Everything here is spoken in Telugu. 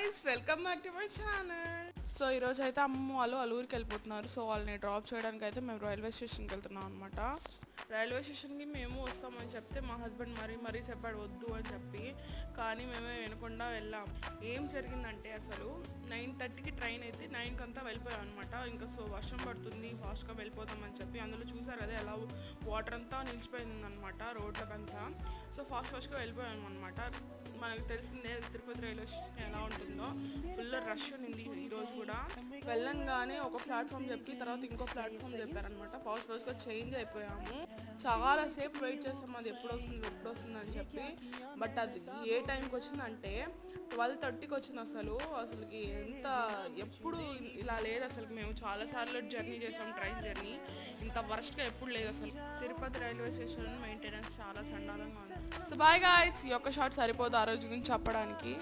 guys, welcome back to my channel. So ఈరోజు అయితే అమ్మ వాళ్ళు అల్లూరికి వెళ్ళిపోతున్నారు. సో వాళ్ళని డ్రాప్ చేయడానికి అయితే మేము రైల్వే స్టేషన్కి వెళ్తున్నాం అనమాట. రైల్వే స్టేషన్కి మేము వస్తామని చెప్తే మా హస్బెండ్ మరీ చెప్పాడు వద్దు అని చెప్పి, కానీ మేమే వినకుండా వెళ్ళాం. ఏం జరిగిందంటే అసలు 9:30కి ట్రైన్ అయితే 9కి అంతా వెళ్ళిపోయాం అనమాట. ఇంకా సో వర్షం పడుతుంది, ఫాస్ట్గా వెళ్ళిపోతామని చెప్పి అందులో చూసారు అదే ఎలా వాటర్ అంతా నిలిచిపోయింది అనమాట రోడ్లకంతా. సో ఫాస్ట్గా వెళ్ళిపోయాం అనమాట. మనకు తెలిసిందే తిరుపతి రైల్వే స్టేషన్ ఎలా ఉంటుందో, ఫుల్ రష్ ఉంది ఈరోజు కూడా. వెళ్ళంగానే ఒక ప్లాట్ఫామ్ చెప్పి తర్వాత ఇంకో ప్లాట్ఫామ్ చెప్పారనమాట. ఫాస్ట్గా చేంజ్ అయిపోయాము. చాలాసేపు వెయిట్ చేస్తాం అది ఎప్పుడు వస్తుంది అని చెప్పి. బట్ అది ఏ టైంకి వచ్చిందంటే 12:30కి వచ్చింది. అసలుకి ఎప్పుడు ఇలా లేదు అసలు. మేము చాలాసార్లు జర్నీ చేసాం, ట్రైన్ జర్నీ, ఇంత వర్స్ట్గా ఎప్పుడు లేదు అసలు. తిరుపతి రైల్వే స్టేషన్ మెయింటెనెన్స్ చాలా చండాలంగా ఉంది. సో బాయ్ గాయ్స్, ఈ ఒక్క షాట్ సరిపోదు ఆ రోజు గురించి చెప్పడానికి.